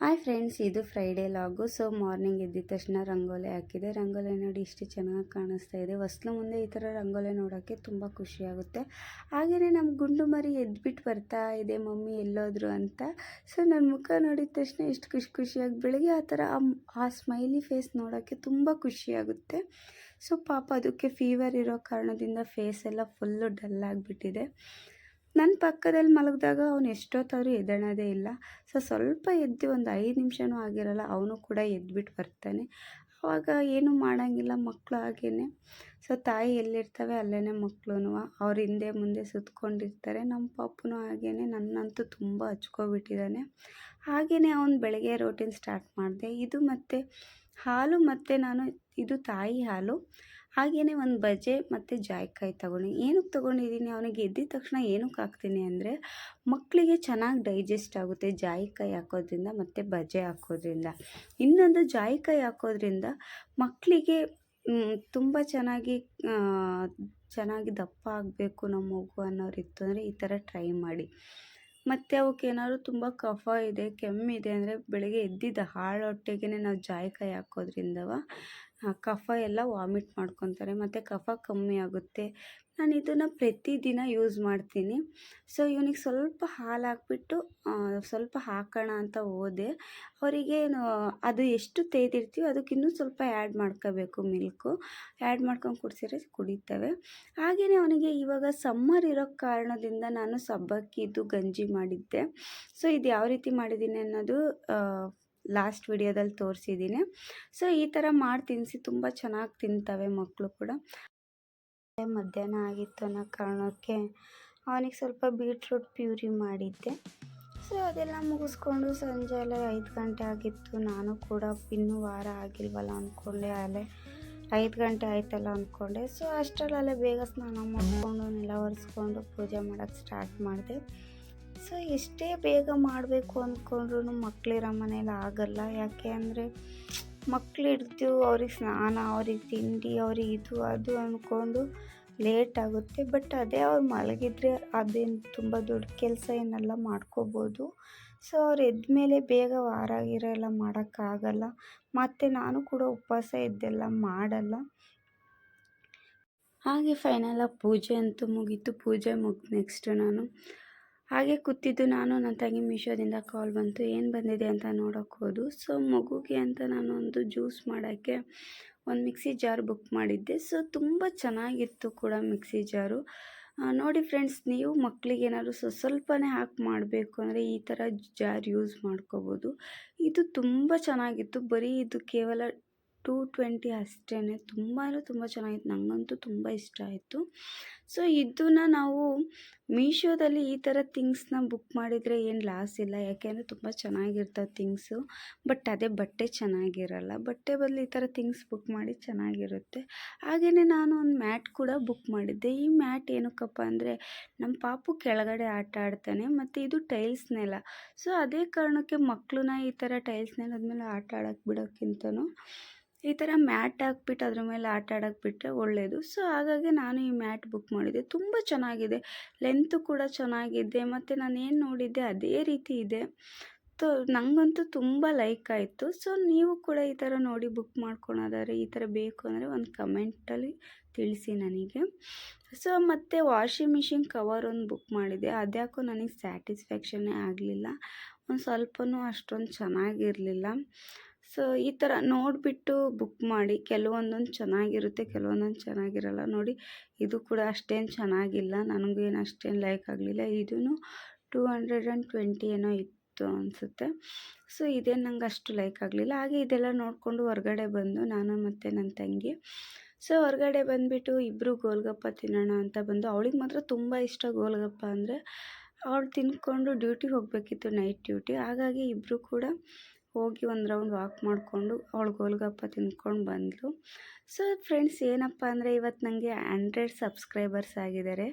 Hi friends, ಇದು Friday ಲಾಗು. So morning ಎದ್ದಿದ ತಕ್ಷಣ ರಂಗೋಲಿ ಹಾಕಿದೆ. ರಂಗೋಲಿ ನೋಡಿ ಇಷ್ಟು ಚೆನ್ನಾಗಿ ಕಾಣಿಸ್ತಾ ಇದೆ. ಹೊಸ್ಲು ಮುಂದೆ ಈ ಥರ ರಂಗೋಲಿ ನೋಡೋಕ್ಕೆ ತುಂಬ ಖುಷಿಯಾಗುತ್ತೆ. ಹಾಗೆಯೇ ನಮ್ಮ ಗುಂಡು ಮರಿ ಎದ್ಬಿಟ್ಟು ಬರ್ತಾ ಇದೆ, ಮಮ್ಮಿ ಎಲ್ಲೋದ್ರು ಅಂತ. ಸೊ ನನ್ನ ಮುಖ ನೋಡಿದ ತಕ್ಷಣ ಎಷ್ಟು ಖುಷಿಯಾಗಿ ಬೆಳಗ್ಗೆ ಆ ಥರ ಆ ಸ್ಮೈಲಿ ಫೇಸ್ ನೋಡೋಕ್ಕೆ ತುಂಬ ಖುಷಿಯಾಗುತ್ತೆ. ಸೊ ಪಾಪ ಅದಕ್ಕೆ ಫೀವರ್ ಇರೋ ಕಾರಣದಿಂದ ಫೇಸ್ ಎಲ್ಲ ಫುಲ್ಲು ಡಲ್ ಆಗಿಬಿಟ್ಟಿದೆ. ನನ್ನ ಪಕ್ಕದಲ್ಲಿ ಮಲಗಿದಾಗ ಅವನು ಎಷ್ಟೊತ್ತಾದರೂ ಎದ್ದೇಳೋದೇ ಇಲ್ಲ. ಸೊ ಸ್ವಲ್ಪ ಎದ್ದು ಒಂದು 5 ನಿಮಿಷನೂ ಆಗಿರಲ್ಲ, ಅವನು ಕೂಡ ಎದ್ಬಿಟ್ಟು ಬರ್ತಾನೆ. ಆವಾಗ ಏನೂ ಮಾಡೋಂಗಿಲ್ಲ, ಮಕ್ಕಳು ಹಾಗೇ. ಸೊ ತಾಯಿ ಎಲ್ಲಿರ್ತವೆ ಅಲ್ಲೇ ಮಕ್ಕಳು ಅವ್ರ ಹಿಂದೆ ಮುಂದೆ ಸುತ್ಕೊಂಡಿರ್ತಾರೆ. ನಮ್ಮ ಪಾಪನೂ ಹಾಗೇ ನನ್ನಂತೂ ತುಂಬ ಹಚ್ಕೊಬಿಟ್ಟಿದ್ದಾನೆ. ಹಾಗೆಯೇ ಅವನು ಬೆಳಗ್ಗೆ ರೋಟೀನ್ ಸ್ಟಾರ್ಟ್ ಮಾಡಿದೆ. ಇದು ಮತ್ತು ಹಾಲು ಮತ್ತು ಇದು ತಾಯಿ ಹಾಲು. ಹಾಗೆಯೇ ಒಂದು ಬಜೆ ಮತ್ತು ಜಾಯಿಕಾಯಿ ಏನಕ್ಕೆ ತೊಗೊಂಡಿದ್ದೀನಿ, ಅವನಿಗೆ ಎದ್ದಿದ ತಕ್ಷಣ ಏನಕ್ಕೆ ಹಾಕ್ತೀನಿ ಅಂದರೆ ಮಕ್ಕಳಿಗೆ ಚೆನ್ನಾಗಿ ಡೈಜೆಸ್ಟ್ ಆಗುತ್ತೆ ಜಾಯಿಕಾಯಿ ಹಾಕೋದ್ರಿಂದ ಮತ್ತು ಬಜೆ ಹಾಕೋದ್ರಿಂದ. ಇನ್ನೊಂದು ಜಾಯಿಕಾಯಿ ಹಾಕೋದ್ರಿಂದ ಮಕ್ಕಳಿಗೆ ತುಂಬ ಚೆನ್ನಾಗಿ ದಪ್ಪ ಆಗಬೇಕು ನಮ್ಮ ಮಗು ಅನ್ನೋರಿತ್ತು ಅಂದರೆ ಈ ಥರ ಟ್ರೈ ಮಾಡಿ. ಮತ್ತು ಅವಕ್ಕೇನಾದ್ರು ತುಂಬ ಕಫ ಇದೆ, ಕೆಮ್ಮಿದೆ ಅಂದರೆ ಬೆಳಗ್ಗೆ ಎದ್ದಿದ್ದ ಹಾಳು ಹೊಟ್ಟೆಗೆ ನಾವು ಜಾಯಿಕಾಯಿ ಹಾಕೋದ್ರಿಂದವ ಕಫ ಎಲ್ಲ ವಾಮಿಟ್ ಮಾಡ್ಕೊತಾರೆ ಮತ್ತು ಕಫ ಕಮ್ಮಿ ಆಗುತ್ತೆ. ನಾನು ಇದನ್ನು ಪ್ರತಿದಿನ ಯೂಸ್ ಮಾಡ್ತೀನಿ. ಸೊ ಇವನಿಗೆ ಸ್ವಲ್ಪ ಹಾಲು ಹಾಕ್ಬಿಟ್ಟು ಸ್ವಲ್ಪ ಹಾಕೋಣ ಅಂತ ಹೋದೆ. ಅವರಿಗೆ ಅದು ಎಷ್ಟು ತೆಗೆದಿರ್ತೀವಿ ಅದಕ್ಕಿನ್ನೂ ಸ್ವಲ್ಪ ಆ್ಯಡ್ ಮಾಡ್ಕೋಬೇಕು, ಮಿಲ್ಕು ಆ್ಯಡ್ ಮಾಡ್ಕೊಂಡು ಕುಡಿಸಿದ್ರೆ ಕುಡಿತವೆ. ಹಾಗೆಯೇ ಅವನಿಗೆ ಇವಾಗ ಸಮ್ಮರ್ ಇರೋ ಕಾರಣದಿಂದ ನಾನು ಸಬ್ಬಕ್ಕಿದು ಗಂಜಿ ಮಾಡಿದ್ದೆ. ಸೊ ಇದು ಯಾವ ರೀತಿ ಮಾಡಿದ್ದೀನಿ ಅನ್ನೋದು ಲಾಸ್ಟ್ ವಿಡಿಯೋದಲ್ಲಿ ತೋರಿಸಿದ್ದೀನಿ. ಸೊ ಈ ಥರ ಮಾಡಿ ತಿನ್ನಿಸಿ ತುಂಬ ಚೆನ್ನಾಗಿ ತಿಂತವೆ ಮಕ್ಕಳು ಕೂಡ. ಮಧ್ಯಾಹ್ನ ಆಗಿತ್ತು ಅನ್ನೋ ಕಾರಣಕ್ಕೆ ಅವನಿಗೆ ಸ್ವಲ್ಪ ಬೀಟ್ರೂಟ್ ಪ್ಯೂರಿ ಮಾಡಿದ್ದೆ. ಸೊ ಅದೆಲ್ಲ ಮುಗಿಸ್ಕೊಂಡು ಸಂಜೆ ಎಲ್ಲ 5 ಗಂಟೆ ಆಗಿತ್ತು. ನಾನು ಕೂಡ ಇನ್ನೂ ವಾರ ಆಗಿಲ್ವಲ್ಲ ಅಂದ್ಕೊಂಡೆ, ಅಲ್ಲೇ 5 ಗಂಟೆ ಆಯ್ತಲ್ಲ ಅಂದ್ಕೊಂಡೆ. ಸೊ ಅಷ್ಟರಲ್ಲೇ ಬೇಗ ಸ್ನಾನ ಮಾಡಿಕೊಂಡು ನೆಲ ಒರೆಸ್ಕೊಂಡು ಪೂಜೆ ಮಾಡೋಕ್ಕೆ ಸ್ಟಾರ್ಟ್ ಮಾಡಿದೆ. ಸೊ ಎಷ್ಟೇ ಬೇಗ ಮಾಡಬೇಕು ಅಂದ್ಕೊಂಡ್ರೂ ಮಕ್ಕಳಿರೋ ಮನೇಲಿ ಆಗಲ್ಲ. ಯಾಕೆ ಅಂದರೆ ಮಕ್ಳು ಹಿಡ್ದು ಅವ್ರಿಗೆ ಸ್ನಾನ, ಅವ್ರಿಗೆ ತಿಂಡಿ, ಅವ್ರಿಗೆ ಇದು ಅದು ಅಂದ್ಕೊಂಡು ಲೇಟ್ ಆಗುತ್ತೆ. ಬಟ್ ಅದೇ ಅವ್ರು ಮಲಗಿದ್ರೆ ಅದೇನು ತುಂಬ ದೊಡ್ಡ ಕೆಲಸ ಏನಲ್ಲ, ಮಾಡ್ಕೋಬೋದು. ಸೊ ಅವ್ರು ಎದ್ಮೇಲೆ ಬೇಗ ವಾರ ಗಿರ ಎಲ್ಲ ಮಾಡೋಕ್ಕಾಗಲ್ಲ. ಮತ್ತು ನಾನು ಕೂಡ ಉಪವಾಸ ಇದ್ದೆಲ್ಲ ಮಾಡಲ್ಲ. ಹಾಗೆ ಫೈನಲಾಗಿ ಪೂಜೆ ಅಂತೂ ಮುಗೀತು. ಪೂಜೆ ಮುಗಿದು ನೆಕ್ಸ್ಟು ನಾನು ಹಾಗೆ ಕೂತಿದ್ದು. ನನ್ನ ತಂಗಿ ಮೀಶೋದಿಂದ ಕಾಲ್ ಬಂತು, ಏನು ಬಂದಿದೆ ಅಂತ ನೋಡೋಕ್ಕೆ ಹೋದು. ಸೊ ಮಗುಗೆ ಅಂತ ನಾನು ಒಂದು ಜ್ಯೂಸ್ ಮಾಡೋಕ್ಕೆ ಒಂದು ಮಿಕ್ಸಿ ಜಾರ್ ಬುಕ್ ಮಾಡಿದ್ದೆ. ಸೊ ತುಂಬ ಚೆನ್ನಾಗಿತ್ತು ಕೂಡ ಮಿಕ್ಸಿ ಜಾರು. ನೋಡಿ ಫ್ರೆಂಡ್ಸ್, ನೀವು ಮಕ್ಕಳಿಗೆ ಏನಾದರೂ ಸ್ವಲ್ಪನೇ ಹಾಕಿ ಮಾಡಬೇಕು ಅಂದರೆ ಈ ಥರ ಜಾರ್ ಯೂಸ್ ಮಾಡ್ಕೋಬೋದು. ಇದು ತುಂಬ ಚೆನ್ನಾಗಿತ್ತು. ಬರೀ ಇದು ಕೇವಲ 220 ಅಷ್ಟೇ. ತುಂಬ ಚೆನ್ನಾಗಿತ್ತು. ನನಗಂತೂ ತುಂಬ ಇಷ್ಟ ಆಯಿತು. ಸೊ ಇದನ್ನು ನಾವು ಮೀಶೋದಲ್ಲಿ ಈ ಥರ ಥಿಂಗ್ಸ್ನ ಬುಕ್ ಮಾಡಿದರೆ ಏನು ಲಾಸ್ ಇಲ್ಲ. ಯಾಕೆಂದರೆ ತುಂಬ ಚೆನ್ನಾಗಿರ್ತವೆ ಥಿಂಗ್ಸು. ಬಟ್ ಅದೇ ಬಟ್ಟೆ ಚೆನ್ನಾಗಿರಲ್ಲ. ಬಟ್ಟೆ ಬದಲು ಈ ಥರ ಥಿಂಗ್ಸ್ ಬುಕ್ ಮಾಡಿ ಚೆನ್ನಾಗಿರುತ್ತೆ. ಹಾಗೆಯೇ ನಾನು ಒಂದು ಮ್ಯಾಟ್ ಕೂಡ ಬುಕ್ ಮಾಡಿದ್ದೆ. ಈ ಮ್ಯಾಟ್ ಏನಕ್ಕಪ್ಪ ಅಂದರೆ ನಮ್ಮ ಪಾಪು ಕೆಳಗಡೆ ಆಟ ಆಡ್ತಾನೆ ಮತ್ತು ಇದು ಟೈಲ್ಸ್ ನೆಲ. ಸೊ ಅದೇ ಕಾರಣಕ್ಕೆ ಮಕ್ಕಳನ್ನ ಈ ಥರ ಟೈಲ್ಸ್ ನೆಲದ ಮೇಲೆ ಆಟ ಆಡೋಕ್ಕೆ ಬಿಡೋಕ್ಕಿಂತನೂ ಈ ಥರ ಮ್ಯಾಟ್ ಹಾಕ್ಬಿಟ್ಟು ಅದ್ರ ಮೇಲೆ ಆಟ ಆಡೋಕ್ಕೆ ಬಿಟ್ಟರೆ ಒಳ್ಳೆಯದು. ಸೊ ಹಾಗಾಗಿ ನಾನು ಈ ಮ್ಯಾಟ್ ಬುಕ್ ಮಾಡಿದ್ದೆ. ತುಂಬ ಚೆನ್ನಾಗಿದೆ, ಲೆಂತು ಕೂಡ ಚೆನ್ನಾಗಿದೆ ಮತ್ತು ನಾನೇನು ನೋಡಿದ್ದೆ ಅದೇ ರೀತಿ ಇದೆ. ನನಗಂತೂ ತುಂಬ ಲೈಕ್ ಆಯಿತು. ಸೊ ನೀವು ಕೂಡ ಈ ಥರ ನೋಡಿ ಬುಕ್ ಮಾಡ್ಕೊಳೋದಾದ್ರೆ, ಈ ಥರ ಬೇಕು ಅಂದರೆ ಒಂದು ಕಮೆಂಟಲ್ಲಿ ತಿಳಿಸಿ ನನಗೆ. ಸೊ ಮತ್ತು ವಾಷಿಂಗ್ ಮಿಷಿನ್ ಕವರ್ ಒಂದು ಬುಕ್ ಮಾಡಿದ್ದೆ. ಅದ್ಯಾಕೋ ನನಗೆ ಸ್ಯಾಟಿಸ್ಫ್ಯಾಕ್ಷನ್ನೇ ಆಗಲಿಲ್ಲ. ಒಂದು ಸ್ವಲ್ಪನೂ ಅಷ್ಟೊಂದು ಚೆನ್ನಾಗಿರಲಿಲ್ಲ. ಸೊ ಈ ಥರ ನೋಡಿಬಿಟ್ಟು ಬುಕ್ ಮಾಡಿ. ಕೆಲವೊಂದೊಂದು ಚೆನ್ನಾಗಿರುತ್ತೆ, ಕೆಲವೊಂದೊಂದು ಚೆನ್ನಾಗಿರಲ್ಲ. ನೋಡಿ ಇದು ಕೂಡ ಅಷ್ಟೇನು ಚೆನ್ನಾಗಿಲ್ಲ, ನನಗೇನು ಅಷ್ಟೇನು ಲೈಕ್ ಆಗಲಿಲ್ಲ. ಇದೂ 220 ಏನೋ ಇತ್ತು ಅನಿಸುತ್ತೆ. ಸೊ ಇದೇನು ನಂಗೆ ಅಷ್ಟು ಲೈಕ್ ಆಗಲಿಲ್ಲ. ಹಾಗೆ ಇದೆಲ್ಲ ನೋಡಿಕೊಂಡು ಹೊರಗಡೆ ಬಂದು ನಾನು ಮತ್ತು ನನ್ನ ತಂಗಿ. ಸೊ ಹೊರಗಡೆ ಬಂದುಬಿಟ್ಟು ಇಬ್ಬರು ಗೋಲ್ಗಪ್ಪ ತಿನ್ನೋಣ ಅಂತ ಬಂದು. ಅವಳಿಗೆ ಮಾತ್ರ ತುಂಬ ಇಷ್ಟ ಗೋಲ್ಗಪ್ಪ ಅಂದರೆ. ಅವಳು ತಿನ್ಕೊಂಡು ಡ್ಯೂಟಿಗೆ ಹೋಗಬೇಕಿತ್ತು, ನೈಟ್ ಡ್ಯೂಟಿ. ಹಾಗಾಗಿ ಇಬ್ಬರು ಕೂಡ ಹೋಗಿ ಒಂದು ರೌಂಡ್ ವಾಕ್ ಮಾಡಿಕೊಂಡು ಅವಳು ಗೋಲ್ಗಪ್ಪ ತಿಂದ್ಕೊಂಡು ಬಂದಳು. ಸೊ ಫ್ರೆಂಡ್ಸ್, ಏನಪ್ಪ ಅಂದರೆ ಇವತ್ತು ನನಗೆ 100 ಸಬ್ಸ್ಕ್ರೈಬರ್ಸ್ ಆಗಿದ್ದಾರೆ.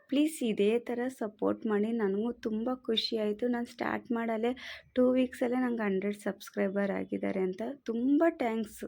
ಪ್ಲೀಸ್ ಇದೇ ಥರ ಸಪೋರ್ಟ್ ಮಾಡಿ. ನನಗೂ ತುಂಬ ಖುಷಿ ಆಯಿತು. ನಾನು ಸ್ಟಾರ್ಟ್ ಮಾಡಲೇ 2 ವೀಕ್ಸಲ್ಲೇ ನಂಗೆ 100 ಸಬ್ಸ್ಕ್ರೈಬರ್ ಆಗಿದ್ದಾರೆ ಅಂತ. ತುಂಬ ಥ್ಯಾಂಕ್ಸ್.